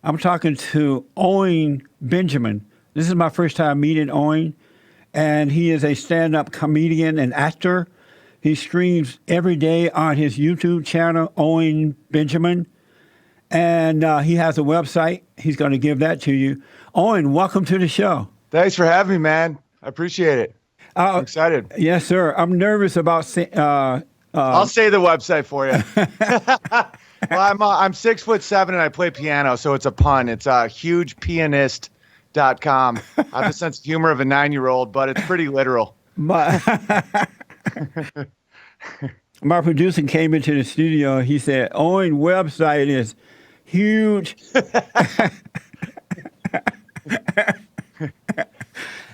I'm talking to Owen Benjamin. This is my first time meeting Owen, and he is a stand-up comedian and actor. He streams every day on his YouTube channel, Owen Benjamin, and he has a website. He's going to give that to you. Owen, welcome to the show. Thanks for having me, man. I appreciate it. I'm excited. Yes, sir. I'm nervous about. I'll say the website for you. Well, I'm 6'7" and I play piano, so it's a pun. It's hugepianist.com. I have the sense of humor of a 9-year-old, but it's pretty literal. My producer came into the studio. He said, Owen's website is huge.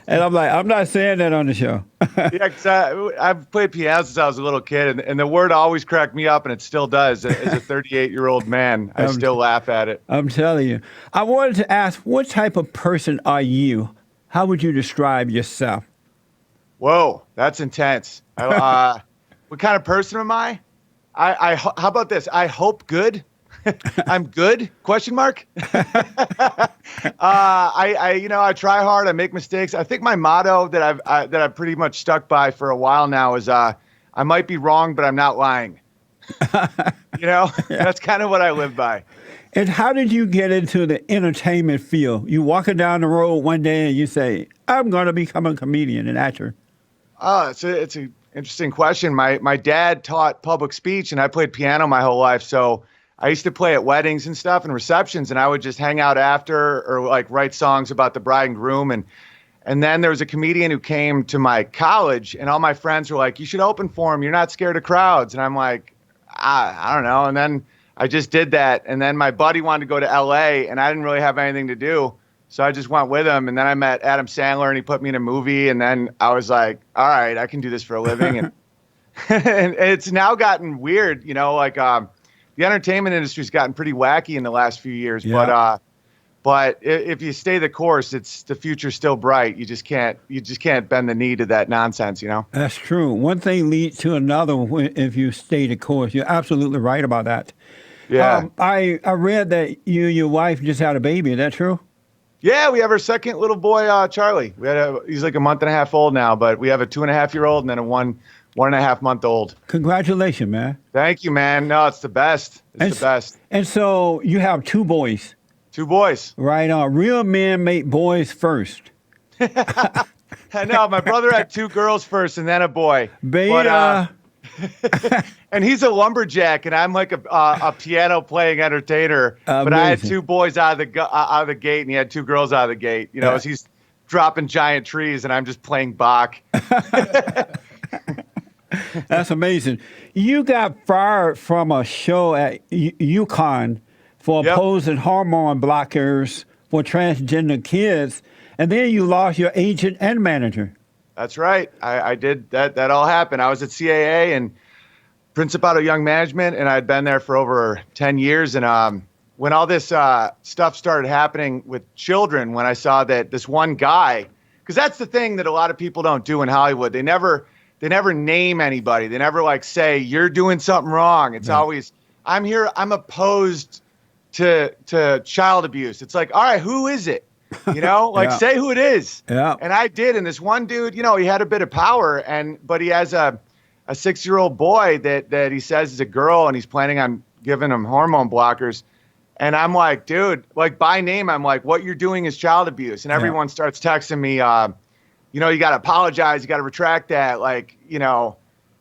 And I'm like, I'm not saying that on the show. Yeah, cause I've played piano since I was a little kid, and the word always cracked me up, and it still does. As a 38-year-old man, I still laugh at it. I'm telling you. I wanted to ask, what type of person are you? How would you describe yourself? Whoa, that's intense. What kind of person am I? How about this? I hope good. I'm good? Question mark. I try hard. I make mistakes. I think my motto that I've pretty much stuck by for a while now is I might be wrong, but I'm not lying. That's kind of what I live by. And how did you get into the entertainment field? You walking down the road one day and you say, I'm going to become a comedian and actor. It's an interesting question. My dad taught public speech, and I played piano my whole life, so I used to play at weddings and stuff and receptions, and I would just hang out after or like write songs about the bride and groom. And then there was a comedian who came to my college, and all my friends were like, you should open for him. You're not scared of crowds. And I'm like, I don't know. And then I just did that. And then my buddy wanted to go to LA, and I didn't really have anything to do. So I just went with him. And then I met Adam Sandler, and he put me in a movie. And then I was like, all right, I can do this for a living. And, and it's now gotten weird, the entertainment industry's gotten pretty wacky in the last few years, yeah. But if you stay the course, the future's still bright. You just can't bend the knee to that nonsense, That's true. One thing leads to another if you stay the course. You're absolutely right about that. Yeah. I read that you and your wife just had a baby. Is that true? Yeah, we have our second little boy, Charlie. He's like a month and a half old now, but we have a 2.5-year-old and then a 1.5-month-old. Congratulations, man. Thank you, man. No, it's the best. It's the best. And so you have 2 boys. 2 boys. Right on. Real men make boys first. I know. My brother had 2 girls first and then a boy. Beta. And he's a lumberjack, and I'm like a piano-playing entertainer. But I had 2 boys out of the gate, and he had 2 girls out of the gate. As he's dropping giant trees, and I'm just playing Bach. That's amazing. You got fired from a show at UConn for opposing hormone blockers for transgender kids, and then you lost your agent and manager. That's right. I did that. That all happened. I was at CAA and Principado Young Management, and I'd been there for over 10 years. And when all this stuff started happening with children, when I saw that this one guy, because that's the thing that a lot of people don't do in Hollywood. They never name anybody. They never say you're doing something wrong. It's always I'm opposed to child abuse. It's like, all right, who is it? Say who it is. Yeah. And I did. And this one dude, he had a bit of power, but he has a 6-year-old boy that he says is a girl, and he's planning on giving him hormone blockers. And I'm like, dude, by name, I'm like, what you're doing is child abuse. And everyone starts texting me, you got to apologize. You got to retract that.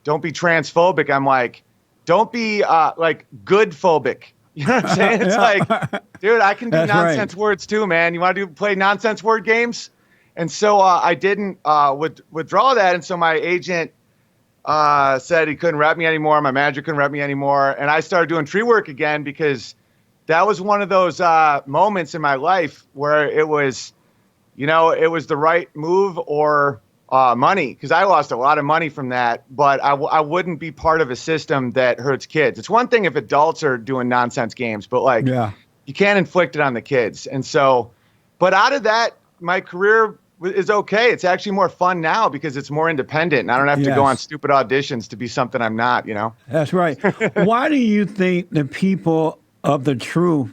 Don't be transphobic. I'm like, don't be goodphobic. You know what I'm saying? It's like, dude, I can do nonsense words too, man. You want to play nonsense word games? And so I didn't withdraw that. And so my agent said he couldn't rep me anymore. My manager couldn't rep me anymore. And I started doing tree work again because that was one of those moments in my life where it was the right move or money, because I lost a lot of money from that, but I wouldn't be part of a system that hurts kids. It's one thing if adults are doing nonsense games, but you can't inflict it on the kids. And so, but out of that, my career is okay. It's actually more fun now because it's more independent, and I don't have to go on stupid auditions to be something I'm not, That's right. Why do you think the people of the truth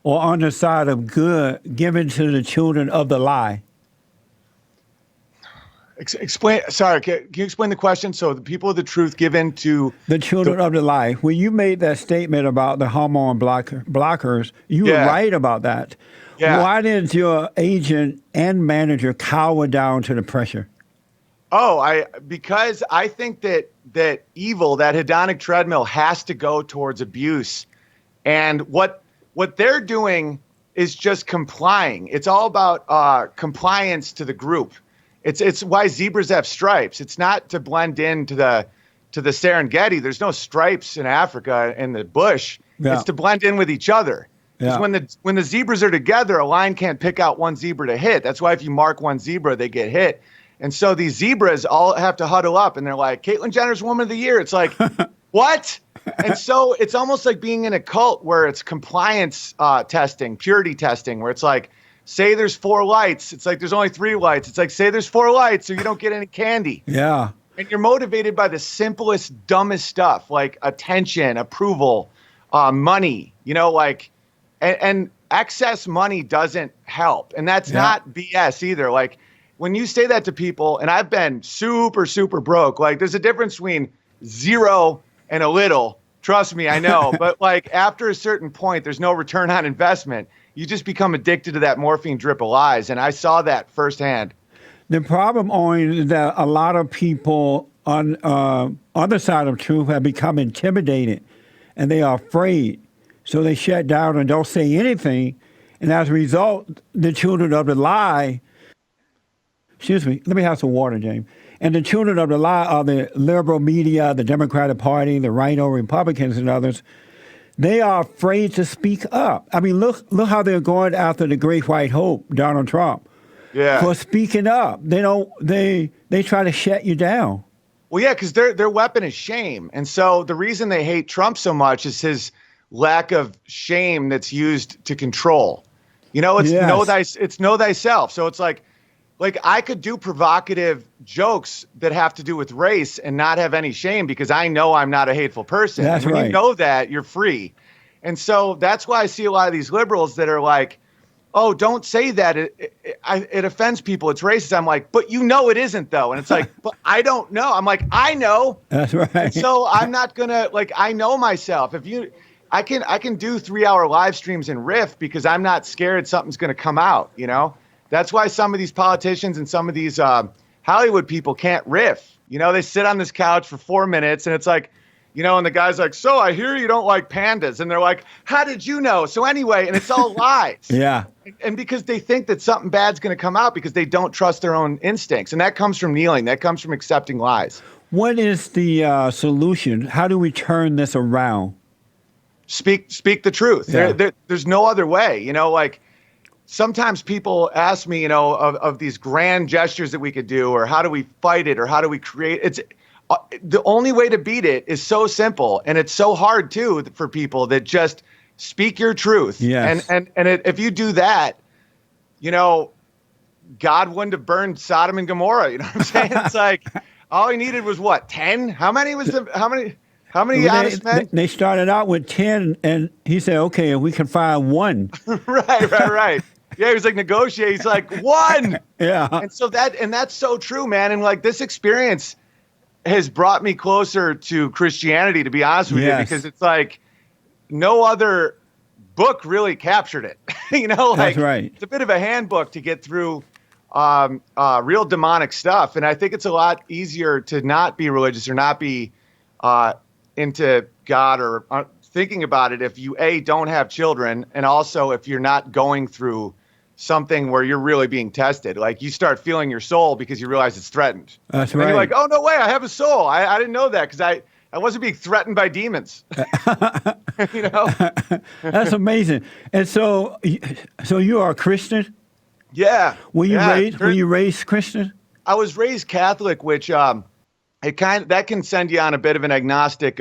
or on the side of good given to the children of the lie? Explain. Sorry, can you explain the question? So the people of the truth given to The children of the lie. When you made that statement about the hormone blockers, you were Yeah. right about that. Yeah. Why did your agent and manager cower down to the pressure? Because I think that evil, that hedonic treadmill, has to go towards abuse, and what they're doing is just complying. It's all about compliance to the group. It's why zebras have stripes. It's not to blend into the Serengeti. There's no stripes in Africa in the bush. Yeah. It's to blend in with each other. Because Yeah. when the zebras are together, a lion can't pick out one zebra to hit. That's why if you mark one zebra, they get hit. And so these zebras all have to huddle up, and they're like, Caitlyn Jenner's Woman of the Year. It's like, what? And so it's almost like being in a cult where it's compliance testing, purity testing, where it's like, say there's 4 lights. It's like there's only 3 lights. It's like, say there's 4 lights so you don't get any candy. Yeah. And you're motivated by the simplest, dumbest stuff, like attention, approval, money, and excess money doesn't help. And that's not BS either. Like when you say that to people, and I've been super, super broke, like there's a difference between 0 and a little. Trust me, I know. But like after a certain point, there's no return on investment. You just become addicted to that morphine drip of lies. And I saw that firsthand. The problem, Owen, is that a lot of people on other side of truth have become intimidated, and they are afraid. So they shut down and don't say anything. And as a result, the children of the lie, excuse me, let me have some water, James. And the children of the lie are the liberal media, the Democratic Party, the Rhino Republicans, and others. They are afraid to speak up. I mean, look how they're going after the great white hope, Donald Trump, for speaking up. They try to shut you down. Well, yeah, because their weapon is shame. And so the reason they hate Trump so much is his lack of shame that's used to control. It's know thyself. So it's like I could do provocative jokes that have to do with race and not have any shame because I know I'm not a hateful person. That's and when right. you know that, you're free. And so that's why I see a lot of these liberals that are like, oh, don't say that. It offends people. It's racist. I'm like, but you know it isn't, though. And it's like, but I don't know. I'm like, I know. That's right. And so I'm not going to, I know myself. I can do 3-hour live streams and riff because I'm not scared something's going to come out, That's why some of these politicians and some of these Hollywood people can't riff. They sit on this couch for 4 minutes and it's like, and the guy's like, so I hear you don't like pandas. And they're like, how did you know? So anyway, and it's all lies. Yeah. And because they think that something bad's going to come out because they don't trust their own instincts. And that comes from kneeling. That comes from accepting lies. What is the solution? How do we turn this around? Speak the truth. Yeah. There's no other way. Sometimes people ask me, of these grand gestures that we could do, or how do we fight it, or how do we create? It's the only way to beat it is so simple, and it's so hard too for people that just speak your truth. Yes. And if you do that, God wouldn't have burned Sodom and Gomorrah. You know what I'm saying? It's like all he needed was what, 10? How many honest men? They started out with 10, and he said, okay, if we can find 1. Right. Yeah, he was like negotiate. He's like 1. Yeah. And so that's so true, man. And like this experience has brought me closer to Christianity, to be honest with you, because it's like no other book really captured it. That's right. It's a bit of a handbook to get through real demonic stuff. And I think it's a lot easier to not be religious or not be into God or thinking about it if you, don't have children, and also if you're not going through something where you're really being tested. Like you start feeling your soul because you realize it's threatened. That's and right. You're like, oh, no way, I have a soul. I didn't know that because I wasn't being threatened by demons. That's amazing. And so you are a Christian? Yeah. Were you raised Christian? I was raised Catholic, which that can send you on a bit of an agnostic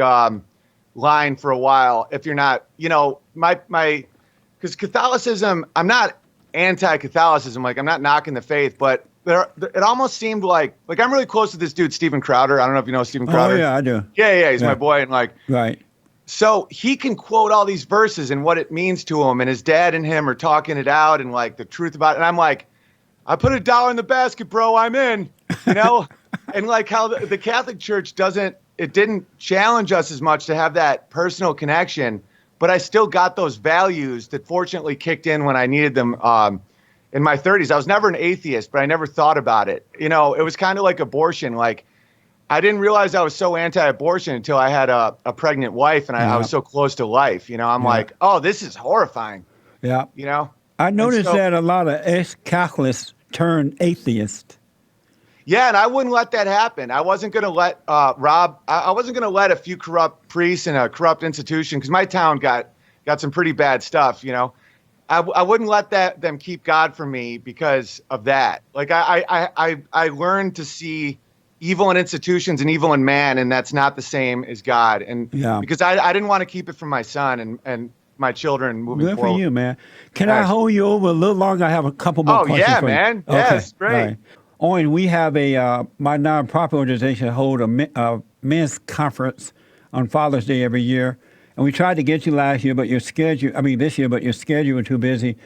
line for a while if you're not, because Catholicism, I'm not anti-Catholicism, like I'm not knocking the faith, but it almost seemed like I'm really close to this dude, Steven Crowder. I don't know if you know Steven Crowder. Oh, yeah, I do. Yeah, he's my boy. And right. So he can quote all these verses and what it means to him, and his dad and him are talking it out and like the truth about it. And I'm like, I put $1 in the basket, bro. I'm in, you know, and like how the Catholic Church didn't challenge us as much to have that personal connection, but I still got those values that fortunately kicked in when I needed them. In my 30s, I was never an atheist, but I never thought about it. You know, it was kind of like abortion. Like, I didn't realize I was so anti-abortion until I had a pregnant wife, and I was so close to life. You know, I'm like, oh, this is horrifying. Yeah. You know? I noticed that a lot of ex-Catholics turned atheist. Yeah, and I wouldn't let that happen. I wasn't going to let I wasn't going to let a few corrupt priests and a corrupt institution, because my town got some pretty bad stuff, you know. I wouldn't let them keep God from me because of that. Like, I learned to see evil in institutions and evil in man, and that's not the same as God. And because I didn't want to keep it from my son and my children moving forward. Good for you, man. Can I hold you over a little longer? I have a couple more questions. Oh, yeah, for you. man. Okay. Yes, great. Right. Owen, we have my nonprofit organization hold a men's conference on Father's Day every year. And we tried to get you last year, but this year, but your schedule was too busy.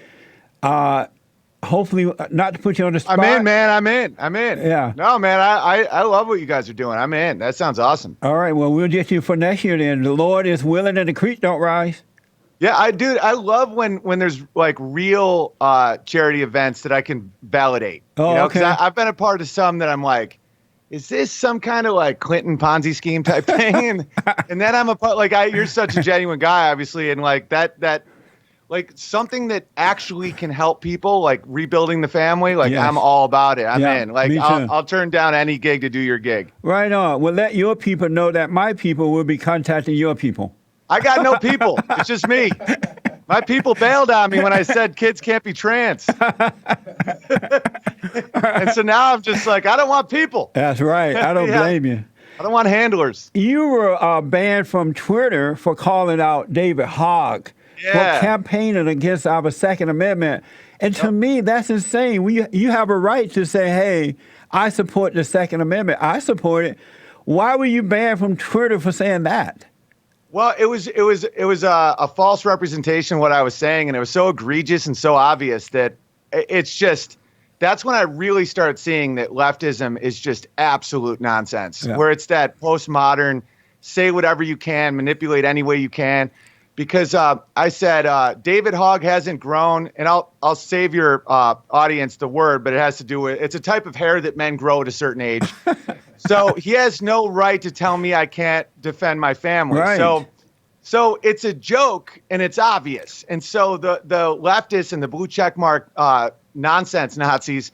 Hopefully, not to put you on the spot. I'm in, man. I'm in. Yeah. No, man, I love what you guys are doing. I'm in. That sounds awesome. All right. Well, we'll get you for next year then. The Lord is willing and the creek don't rise. Yeah, I love when there's like real charity events that I can validate. Oh, you know, okay. I've been a part of some that I'm like, is this some kind of like Clinton Ponzi scheme type thing? and then I'm a part, like, you're such a genuine guy, obviously, and like that like something that actually can help people, like rebuilding the family. Like, yes. I'm all about it. I'm in. Like, I'll turn down any gig to do your gig. Right on. Well, let your people know that my people will be contacting your people. I got no people. It's just me. My people bailed on me when I said kids can't be trans. And so now I'm just like, I don't want people. That's right. I don't blame you. I don't want handlers. You were banned from Twitter for calling out David Hogg for campaigning against our Second Amendment. And to me, that's insane. You have a right to say, hey, I support the Second Amendment. I support it. Why were you banned from Twitter for saying that? Well, it was a false representation of what I was saying, and it was so egregious and so obvious that it's just, that's when I really started seeing that leftism is just absolute nonsense, where it's that postmodern, say whatever you can, manipulate any way you can. Because I said David Hogg hasn't grown, and I'll save your audience the word, but it has to do with, it's a type of hair that men grow at a certain age. So he has no right to tell me I can't defend my family. Right. So it's a joke, and it's obvious. And so the leftists and the blue checkmark nonsense Nazis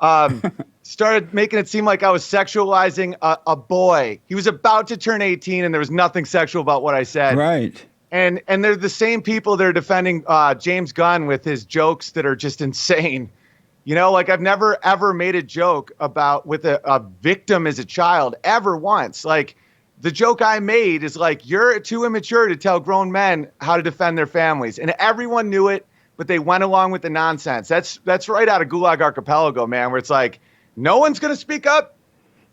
started making it seem like I was sexualizing a boy. He was about to turn 18, and there was nothing sexual about what I said. Right. And they're the same people that are defending James Gunn with his jokes that are just insane. You know, like, I've never, ever made a joke with a victim as a child, ever once. Like, the joke I made is like, you're too immature to tell grown men how to defend their families. And everyone knew it, but they went along with the nonsense. That's right out of Gulag Archipelago, man, where it's like, no one's going to speak up,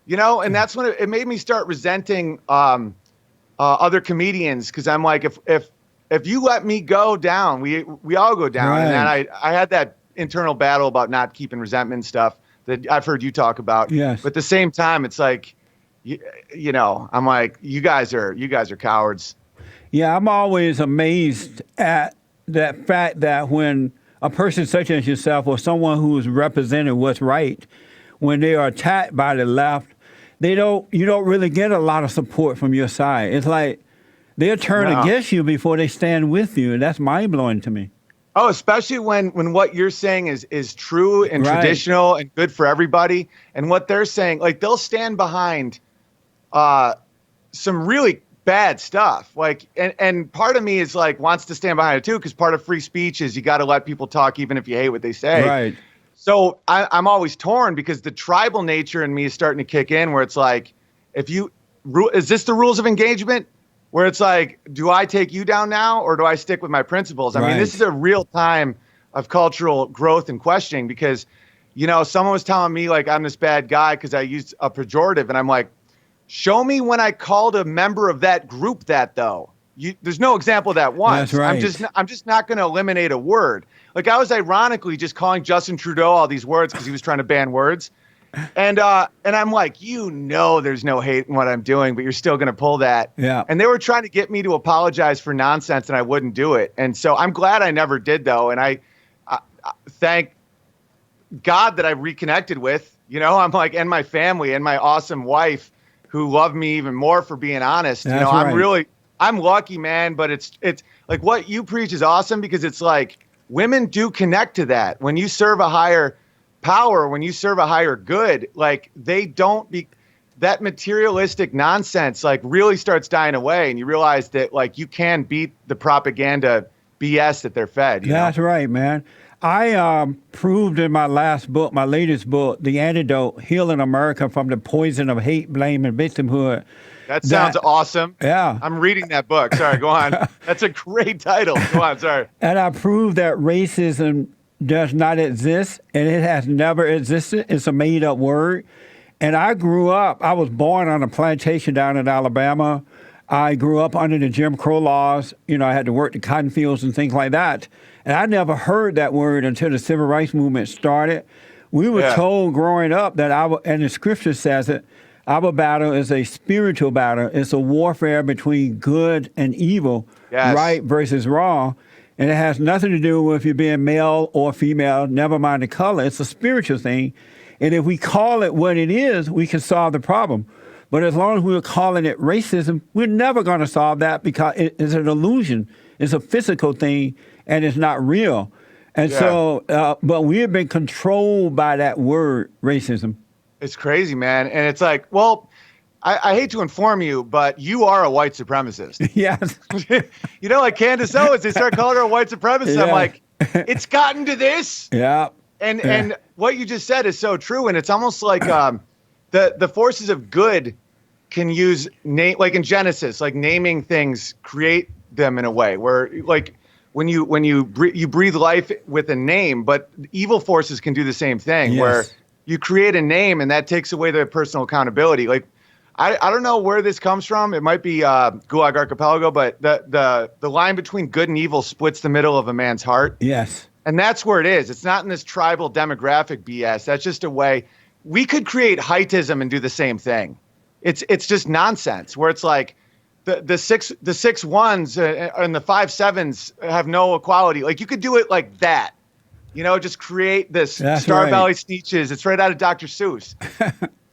you know? And that's when it made me start resenting other comedians, because I'm like, if you let me go down, we all go down. Right. And then I had that internal battle about not keeping resentment stuff that I've heard you talk about. Yes. But at the same time, it's like, you know, I'm like, you guys are cowards. Yeah, I'm always amazed at that fact that when a person such as yourself or someone who's represented what's right, when they are attacked by the left, you don't really get a lot of support from your side. It's like they'll turn against you before they stand with you, and that's mind-blowing to me. Oh, especially when what you're saying is true and traditional and good for everybody, and what they're saying, like, they'll stand behind some really bad stuff. Like, and part of me is like, wants to stand behind it too, because part of free speech is you got to let people talk even if you hate what they say. Right. So I'm always torn, because the tribal nature in me is starting to kick in, where it's like, is this the rules of engagement? Where it's like, do I take you down now, or do I stick with my principles? I mean, this is a real time of cultural growth and questioning, because, you know, someone was telling me like I'm this bad guy because I used a pejorative, and I'm like, show me when I called a member of that group that, though. there's no example of that once. That's right. I'm just not going to eliminate a word. Like I was ironically just calling Justin Trudeau all these words because he was trying to ban words. And I'm like, there's no hate in what I'm doing, but you're still going to pull that. Yeah. And they were trying to get me to apologize for nonsense, and I wouldn't do it. And so I'm glad I never did, though. And I thank God that I reconnected with, I'm like, and my family and my awesome wife who love me even more for being honest. That's right. I'm lucky, man. But it's like what you preach is awesome because it's like women do connect to that. When you serve a higher power, when you serve a higher good, like they don't be that materialistic nonsense like really starts dying away, and you realize that like you can beat the propaganda BS that they're fed. That's right, man. I proved in my latest book, The Antidote, Healing America from the Poison of Hate, Blame, and Victimhood. That sounds awesome. Yeah. I'm reading that book. Sorry, go on. That's a great title. Go on, sorry. And I proved that racism does not exist, and it has never existed. It's a made-up word. And I was born on a plantation down in Alabama. I grew up under the Jim Crow laws. I had to work the cotton fields and things like that. And I never heard that word until the civil rights movement started. We were told growing up that and the scripture says it, our battle is a spiritual battle. It's a warfare between good and evil, right versus wrong. And it has nothing to do with you being male or female, never mind the color. It's a spiritual thing. And if we call it what it is, we can solve the problem. But as long as we're calling it racism, we're never going to solve that because it's an illusion. It's a physical thing, and it's not real. And but we have been controlled by that word, racism. It's crazy, man. And it's like, well, I hate to inform you, but you are a white supremacist. Yes. Like Candace Owens, they start calling her a white supremacist. Yeah. I'm like, it's gotten to this. Yeah. And what you just said is so true. And it's almost like the forces of good can use like in Genesis, like naming things, create them in a way where like when you breathe life with a name, but evil forces can do the same thing where you create a name and that takes away their personal accountability. Like, I don't know where this comes from. It might be Gulag Archipelago, but the line between good and evil splits the middle of a man's heart. Yes. And that's where it is. It's not in this tribal demographic BS. That's just a way we could create heightism and do the same thing. It's just nonsense where it's like the 6 ones and the 5 sevens have no equality. Like you could do it like that. Just create this Star Valley Sneetches. It's right out of Dr. Seuss.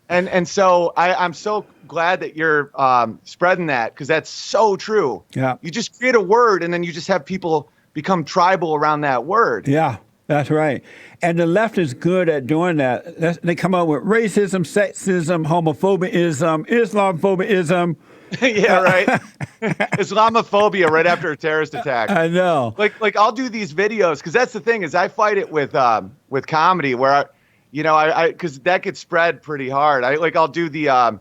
And so I'm so glad that you're spreading that because that's so true. Yeah. You just create a word and then you just have people become tribal around that word. Yeah, that's right. And the left is good at doing that. They come up with racism, sexism, homophobism, Islamophobism. Yeah, right. Islamophobia right after a terrorist attack. I know. Like I'll do these videos because that's the thing is I fight it with comedy where I because that gets spread pretty hard. I'll do the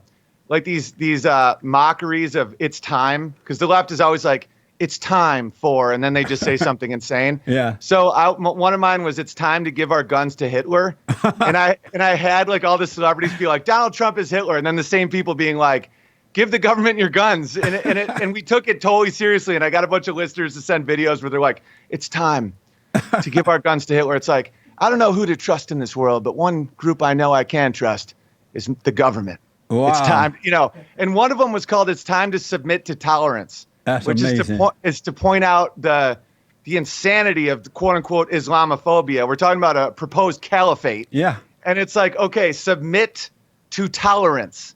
like these mockeries of it's time because the left is always like it's time for and then they just say something insane. Yeah. So one of mine was it's time to give our guns to Hitler, and I had like all the celebrities be like Donald Trump is Hitler, and then the same people being like give the government your guns, and we took it totally seriously, and I got a bunch of listeners to send videos where they're like it's time to give our guns to Hitler. It's like I don't know who to trust in this world, but one group I know I can trust is the government. Wow. It's time, and one of them was called "It's time to submit to tolerance," That's which amazing. is to point out the insanity of the quote unquote Islamophobia. We're talking about a proposed caliphate. Yeah. And it's like, okay, submit to tolerance.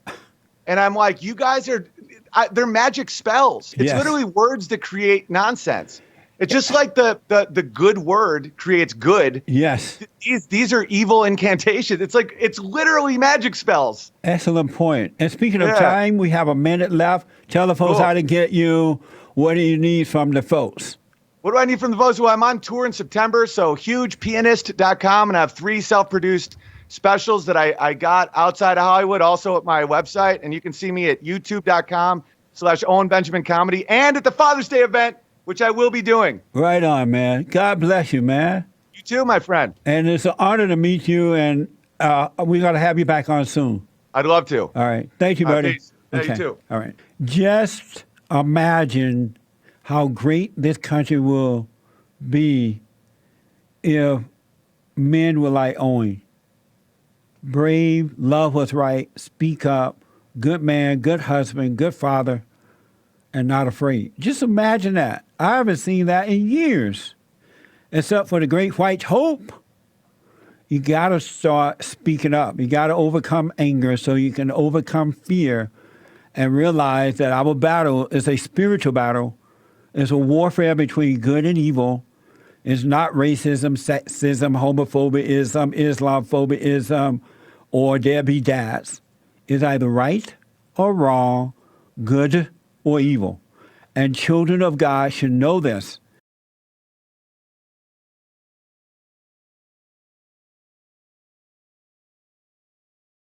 And I'm like, you guys they're magic spells. It's literally words that create nonsense. It's just like the good word creates good. Yes. These are evil incantations. It's like it's literally magic spells. Excellent point. And speaking of time, we have a minute left. Tell the folks how to get you. What do you need from the folks? What do I need from the folks? Well, I'm on tour in September, so hugepianist.com, and I have 3 self-produced specials that I got outside of Hollywood, also at my website, and you can see me at youtube.com/Owen Benjamin Comedy and at the Father's Day event, which I will be doing. Right on, man. God bless you, man. You too, my friend. And it's an honor to meet you, and we're going to have you back on soon. I'd love to. All right. Thank you, buddy. Peace. Yeah, you too. All right. Just imagine how great this country will be if men were like Owen. Brave, love what's right, speak up, good man, good husband, good father, and not afraid. Just imagine that. I haven't seen that in years, except for the great white hope. You got to start speaking up. You got to overcome anger so you can overcome fear and realize that our battle is a spiritual battle. It's a warfare between good and evil. It's not racism, sexism, homophobia-ism, Islamophobia-ism, or there be dads. It's either right or wrong, good or evil. And children of God should know this.